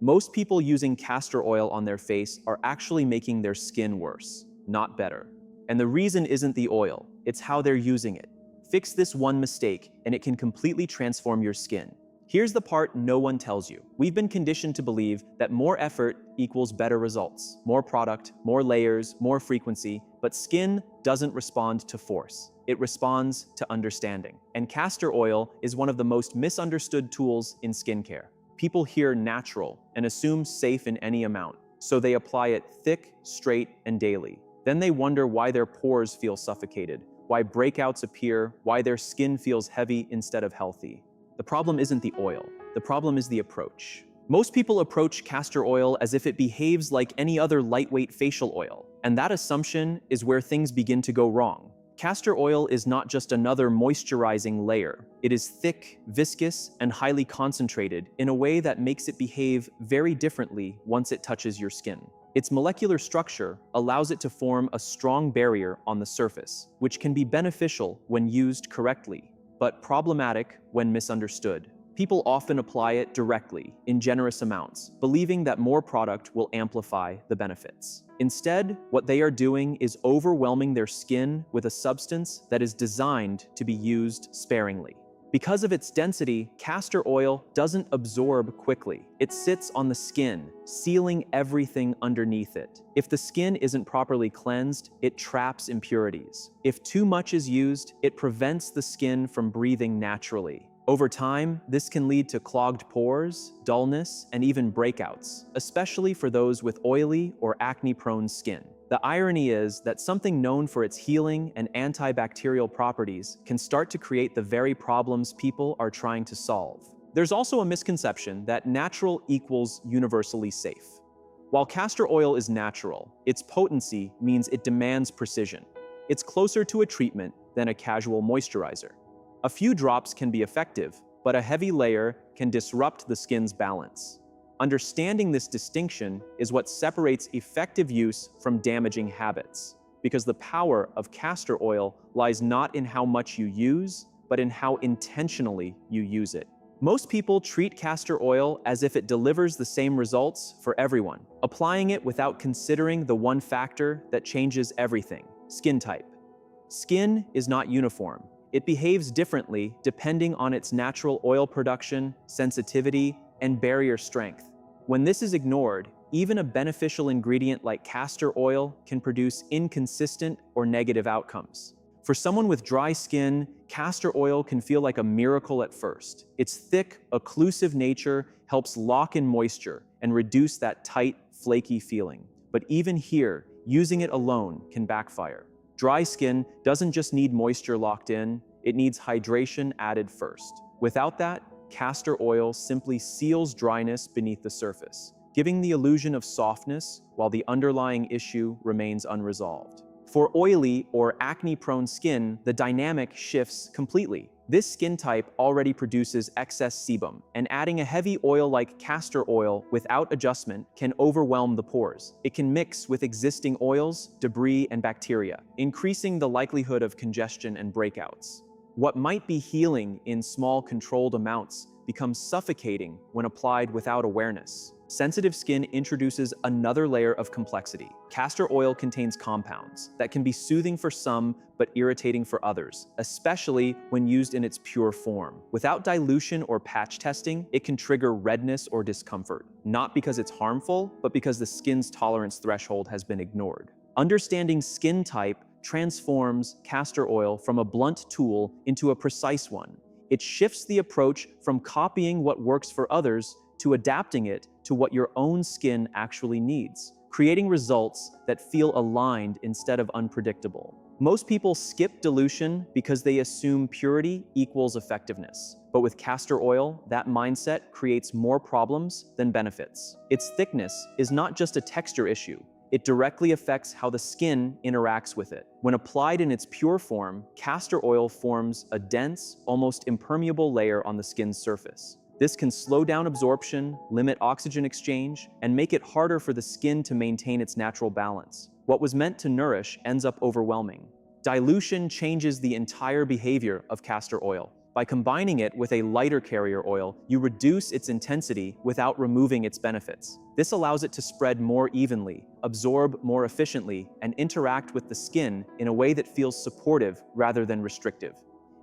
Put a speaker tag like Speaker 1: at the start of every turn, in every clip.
Speaker 1: Most people using castor oil on their face are actually making their skin worse, not better. And the reason isn't the oil, it's how they're using it. Fix this one mistake, and it can completely transform your skin. Here's the part no one tells you. We've been conditioned to believe that more effort equals better results. More product, more layers, more frequency, but skin doesn't respond to force. It responds to understanding. And castor oil is one of the most misunderstood tools in skincare. People hear natural and assume safe in any amount, so they apply it thick, straight, and daily. Then they wonder why their pores feel suffocated, why breakouts appear, why their skin feels heavy instead of healthy. The problem isn't the oil. The problem is the approach. Most people approach castor oil as if it behaves like any other lightweight facial oil, and that assumption is where things begin to go wrong. Castor oil is not just another moisturizing layer. It is thick, viscous, and highly concentrated in a way that makes it behave very differently once it touches your skin. Its molecular structure allows it to form a strong barrier on the surface, which can be beneficial when used correctly, but problematic when misunderstood. People often apply it directly, in generous amounts, believing that more product will amplify the benefits. Instead, what they are doing is overwhelming their skin with a substance that is designed to be used sparingly. Because of its density, castor oil doesn't absorb quickly. It sits on the skin, sealing everything underneath it. If the skin isn't properly cleansed, it traps impurities. If too much is used, it prevents the skin from breathing naturally. Over time, this can lead to clogged pores, dullness, and even breakouts, especially for those with oily or acne-prone skin. The irony is that something known for its healing and antibacterial properties can start to create the very problems people are trying to solve. There's also a misconception that natural equals universally safe. While castor oil is natural, its potency means it demands precision. It's closer to a treatment than a casual moisturizer. A few drops can be effective, but a heavy layer can disrupt the skin's balance. Understanding this distinction is what separates effective use from damaging habits, because the power of castor oil lies not in how much you use, but in how intentionally you use it. Most people treat castor oil as if it delivers the same results for everyone, applying it without considering the one factor that changes everything: skin type. Skin is not uniform. It behaves differently depending on its natural oil production, sensitivity, and barrier strength. When this is ignored, even a beneficial ingredient like castor oil can produce inconsistent or negative outcomes. For someone with dry skin, castor oil can feel like a miracle at first. Its thick, occlusive nature helps lock in moisture and reduce that tight, flaky feeling. But even here, using it alone can backfire. Dry skin doesn't just need moisture locked in, it needs hydration added first. Without that, castor oil simply seals dryness beneath the surface, giving the illusion of softness while the underlying issue remains unresolved. For oily or acne-prone skin, the dynamic shifts completely. This skin type already produces excess sebum, and adding a heavy oil like castor oil without adjustment can overwhelm the pores. It can mix with existing oils, debris, and bacteria, increasing the likelihood of congestion and breakouts. What might be healing in small, controlled amounts becomes suffocating when applied without awareness. Sensitive skin introduces another layer of complexity. Castor oil contains compounds that can be soothing for some but irritating for others, especially when used in its pure form. Without dilution or patch testing, it can trigger redness or discomfort, not because it's harmful, but because the skin's tolerance threshold has been ignored. Understanding skin type transforms castor oil from a blunt tool into a precise one. It shifts the approach from copying what works for others to adapting it to what your own skin actually needs, creating results that feel aligned instead of unpredictable. Most people skip dilution because they assume purity equals effectiveness. But with castor oil, that mindset creates more problems than benefits. Its thickness is not just a texture issue. It directly affects how the skin interacts with it. When applied in its pure form, castor oil forms a dense, almost impermeable layer on the skin's surface. This can slow down absorption, limit oxygen exchange, and make it harder for the skin to maintain its natural balance. What was meant to nourish ends up overwhelming. Dilution changes the entire behavior of castor oil. By combining it with a lighter carrier oil, you reduce its intensity without removing its benefits. This allows it to spread more evenly, absorb more efficiently, and interact with the skin in a way that feels supportive rather than restrictive.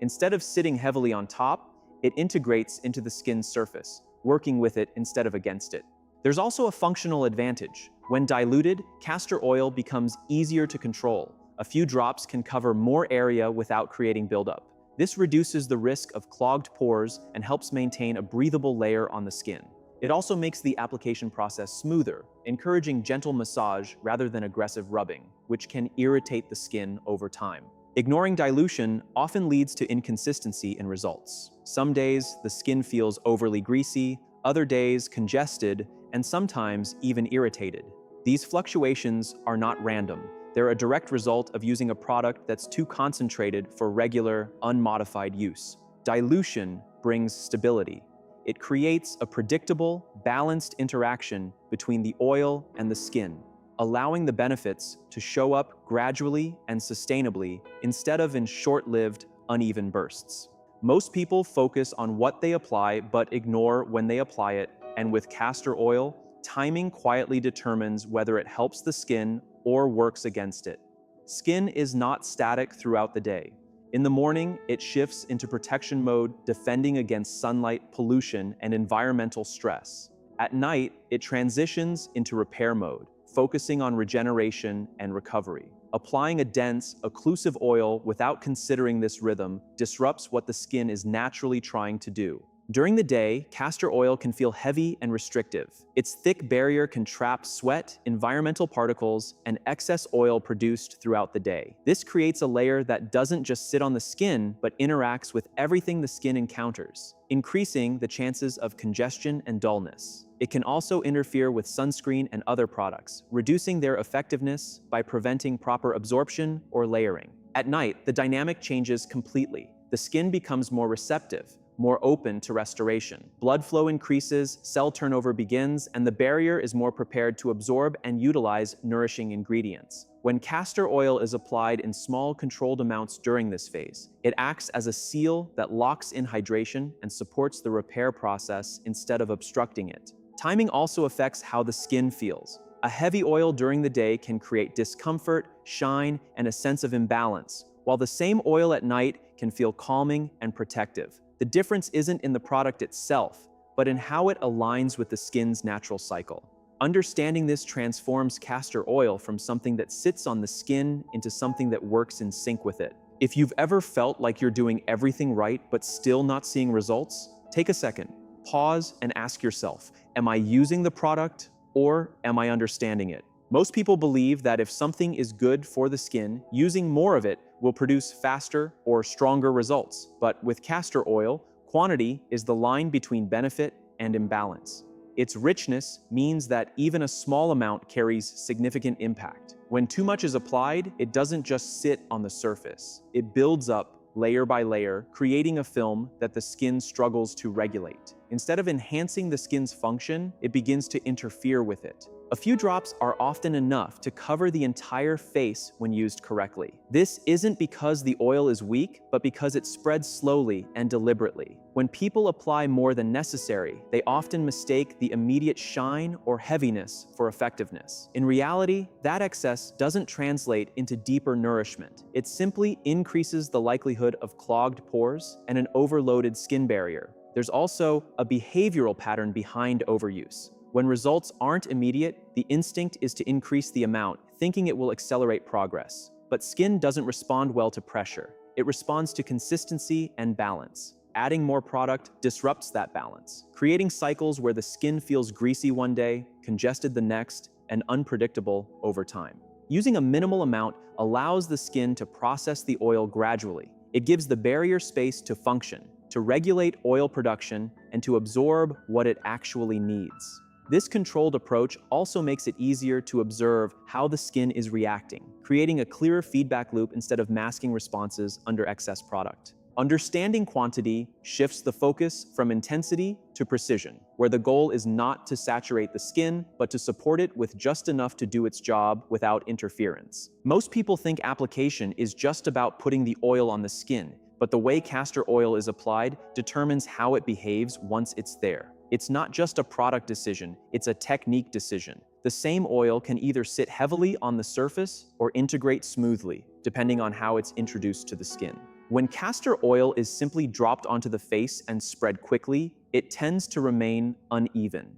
Speaker 1: Instead of sitting heavily on top, it integrates into the skin's surface, working with it instead of against it. There's also a functional advantage. When diluted, castor oil becomes easier to control. A few drops can cover more area without creating buildup. This reduces the risk of clogged pores and helps maintain a breathable layer on the skin. It also makes the application process smoother, encouraging gentle massage rather than aggressive rubbing, which can irritate the skin over time. Ignoring dilution often leads to inconsistency in results. Some days, the skin feels overly greasy, other days congested, and sometimes even irritated. These fluctuations are not random. They're a direct result of using a product that's too concentrated for regular, unmodified use. Dilution brings stability. It creates a predictable, balanced interaction between the oil and the skin, allowing the benefits to show up gradually and sustainably instead of in short-lived, uneven bursts. Most people focus on what they apply but ignore when they apply it, and with castor oil, timing quietly determines whether it helps the skin or works against it. Skin is not static throughout the day. In the morning, it shifts into protection mode, defending against sunlight, pollution, and environmental stress. At night, it transitions into repair mode, focusing on regeneration and recovery. Applying a dense, occlusive oil without considering this rhythm disrupts what the skin is naturally trying to do. During the day, castor oil can feel heavy and restrictive. Its thick barrier can trap sweat, environmental particles, and excess oil produced throughout the day. This creates a layer that doesn't just sit on the skin, but interacts with everything the skin encounters, increasing the chances of congestion and dullness. It can also interfere with sunscreen and other products, reducing their effectiveness by preventing proper absorption or layering. At night, the dynamic changes completely. The skin becomes more receptive, more open to restoration. Blood flow increases, cell turnover begins, and the barrier is more prepared to absorb and utilize nourishing ingredients. When castor oil is applied in small, controlled amounts during this phase, it acts as a seal that locks in hydration and supports the repair process instead of obstructing it. Timing also affects how the skin feels. A heavy oil during the day can create discomfort, shine, and a sense of imbalance, while the same oil at night can feel calming and protective. The difference isn't in the product itself, but in how it aligns with the skin's natural cycle. Understanding this transforms castor oil from something that sits on the skin into something that works in sync with it. If you've ever felt like you're doing everything right but still not seeing results, take a second, pause, and ask yourself, am I using the product or am I understanding it? Most people believe that if something is good for the skin, using more of it will produce faster or stronger results. But with castor oil, quantity is the line between benefit and imbalance. Its richness means that even a small amount carries significant impact. When too much is applied, it doesn't just sit on the surface. It builds up layer by layer, creating a film that the skin struggles to regulate. Instead of enhancing the skin's function, it begins to interfere with it. A few drops are often enough to cover the entire face when used correctly. This isn't because the oil is weak, but because it spreads slowly and deliberately. When people apply more than necessary, they often mistake the immediate shine or heaviness for effectiveness. In reality, that excess doesn't translate into deeper nourishment. It simply increases the likelihood of clogged pores and an overloaded skin barrier. There's also a behavioral pattern behind overuse. When results aren't immediate, the instinct is to increase the amount, thinking it will accelerate progress. But skin doesn't respond well to pressure. It responds to consistency and balance. Adding more product disrupts that balance, creating cycles where the skin feels greasy one day, congested the next, and unpredictable over time. Using a minimal amount allows the skin to process the oil gradually. It gives the barrier space to function, to regulate oil production, and to absorb what it actually needs. This controlled approach also makes it easier to observe how the skin is reacting, creating a clearer feedback loop instead of masking responses under excess product. Understanding quantity shifts the focus from intensity to precision, where the goal is not to saturate the skin, but to support it with just enough to do its job without interference. Most people think application is just about putting the oil on the skin, but the way castor oil is applied determines how it behaves once it's there. It's not just a product decision, it's a technique decision. The same oil can either sit heavily on the surface or integrate smoothly, depending on how it's introduced to the skin. When castor oil is simply dropped onto the face and spread quickly, it tends to remain uneven.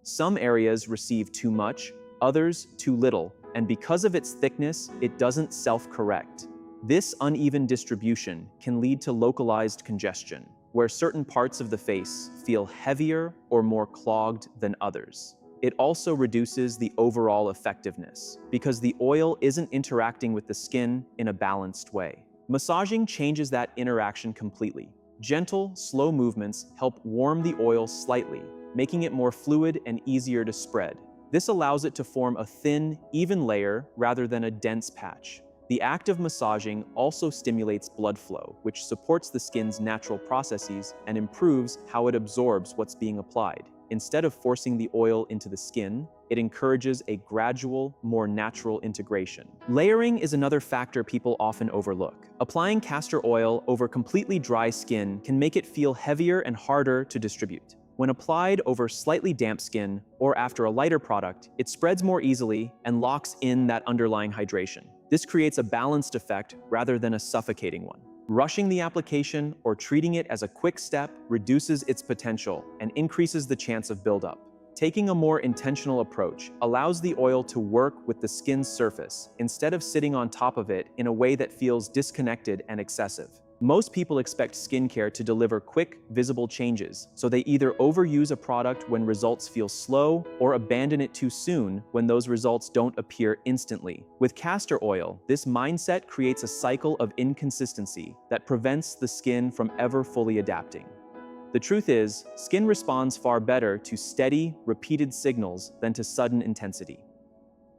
Speaker 1: Some areas receive too much, others too little, and because of its thickness, it doesn't self-correct. This uneven distribution can lead to localized congestion, where certain parts of the face feel heavier or more clogged than others. It also reduces the overall effectiveness, because the oil isn't interacting with the skin in a balanced way. Massaging changes that interaction completely. Gentle, slow movements help warm the oil slightly, making it more fluid and easier to spread. This allows it to form a thin, even layer rather than a dense patch. The act of massaging also stimulates blood flow, which supports the skin's natural processes and improves how it absorbs what's being applied. Instead of forcing the oil into the skin, it encourages a gradual, more natural integration. Layering is another factor people often overlook. Applying castor oil over completely dry skin can make it feel heavier and harder to distribute. When applied over slightly damp skin or after a lighter product, it spreads more easily and locks in that underlying hydration. This creates a balanced effect rather than a suffocating one. Rushing the application or treating it as a quick step reduces its potential and increases the chance of buildup. Taking a more intentional approach allows the oil to work with the skin's surface instead of sitting on top of it in a way that feels disconnected and excessive. Most people expect skincare to deliver quick, visible changes, so they either overuse a product when results feel slow or abandon it too soon when those results don't appear instantly. With castor oil, this mindset creates a cycle of inconsistency that prevents the skin from ever fully adapting. The truth is, skin responds far better to steady, repeated signals than to sudden intensity.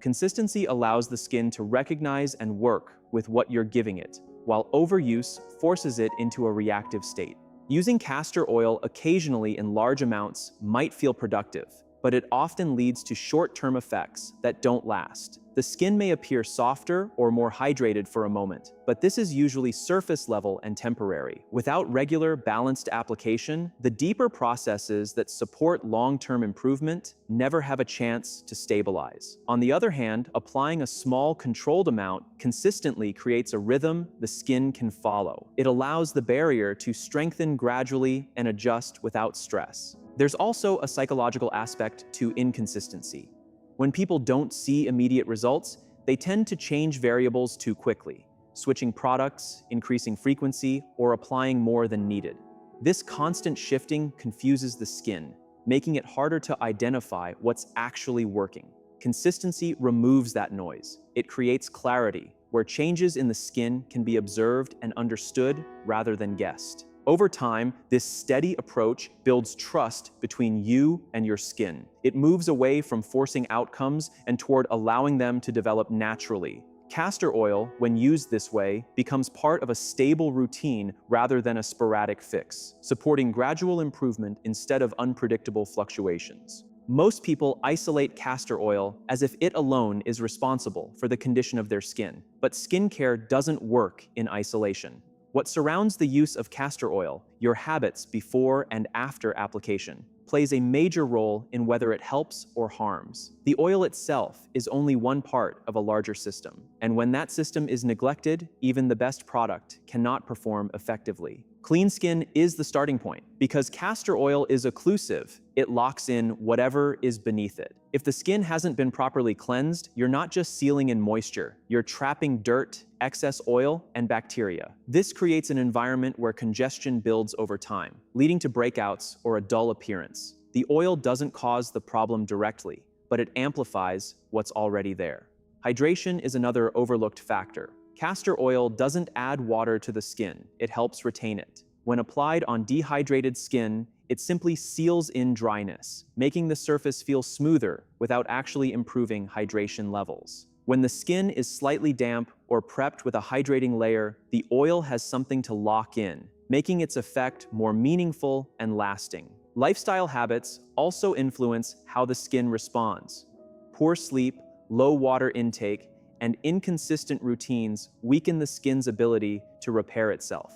Speaker 1: Consistency allows the skin to recognize and work with what you're giving it, while overuse forces it into a reactive state. Using castor oil occasionally in large amounts might feel productive, but it often leads to short-term effects that don't last. The skin may appear softer or more hydrated for a moment, but this is usually surface level and temporary. Without regular, balanced application, the deeper processes that support long-term improvement never have a chance to stabilize. On the other hand, applying a small, controlled amount consistently creates a rhythm the skin can follow. It allows the barrier to strengthen gradually and adjust without stress. There's also a psychological aspect to inconsistency. When people don't see immediate results, they tend to change variables too quickly, switching products, increasing frequency, or applying more than needed. This constant shifting confuses the skin, making it harder to identify what's actually working. Consistency removes that noise. It creates clarity, where changes in the skin can be observed and understood rather than guessed. Over time, this steady approach builds trust between you and your skin. It moves away from forcing outcomes and toward allowing them to develop naturally. Castor oil, when used this way, becomes part of a stable routine rather than a sporadic fix, supporting gradual improvement instead of unpredictable fluctuations. Most people isolate castor oil as if it alone is responsible for the condition of their skin, but skincare doesn't work in isolation. What surrounds the use of castor oil, your habits before and after application, plays a major role in whether it helps or harms. The oil itself is only one part of a larger system, and when that system is neglected, even the best product cannot perform effectively. Clean skin is the starting point. Because castor oil is occlusive, it locks in whatever is beneath it. If the skin hasn't been properly cleansed, you're not just sealing in moisture, you're trapping dirt, excess oil, and bacteria. This creates an environment where congestion builds over time, leading to breakouts or a dull appearance. The oil doesn't cause the problem directly, but it amplifies what's already there. Hydration is another overlooked factor. Castor oil doesn't add water to the skin, it helps retain it. When applied on dehydrated skin, it simply seals in dryness, making the surface feel smoother without actually improving hydration levels. When the skin is slightly damp or prepped with a hydrating layer, the oil has something to lock in, making its effect more meaningful and lasting. Lifestyle habits also influence how the skin responds. Poor sleep, low water intake, and inconsistent routines weaken the skin's ability to repair itself.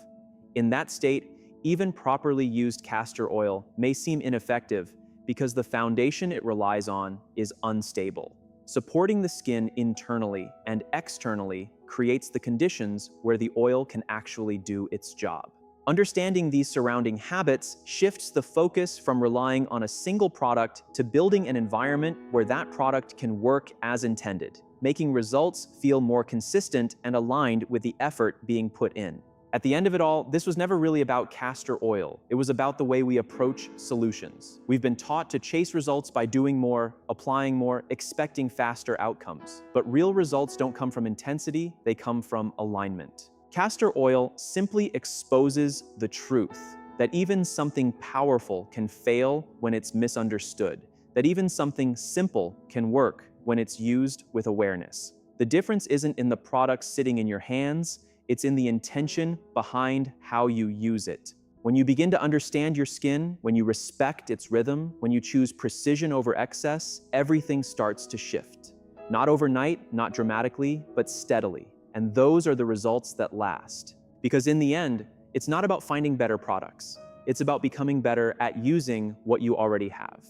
Speaker 1: In that state, even properly used castor oil may seem ineffective because the foundation it relies on is unstable. Supporting the skin internally and externally creates the conditions where the oil can actually do its job. Understanding these surrounding habits shifts the focus from relying on a single product to building an environment where that product can work as intended, making results feel more consistent and aligned with the effort being put in. At the end of it all, this was never really about castor oil. It was about the way we approach solutions. We've been taught to chase results by doing more, applying more, expecting faster outcomes. But real results don't come from intensity, they come from alignment. Castor oil simply exposes the truth that even something powerful can fail when it's misunderstood, that even something simple can work when it's used with awareness. The difference isn't in the product sitting in your hands, it's in the intention behind how you use it. When you begin to understand your skin, when you respect its rhythm, when you choose precision over excess, everything starts to shift. Not overnight, not dramatically, but steadily. And those are the results that last. Because in the end, it's not about finding better products. It's about becoming better at using what you already have.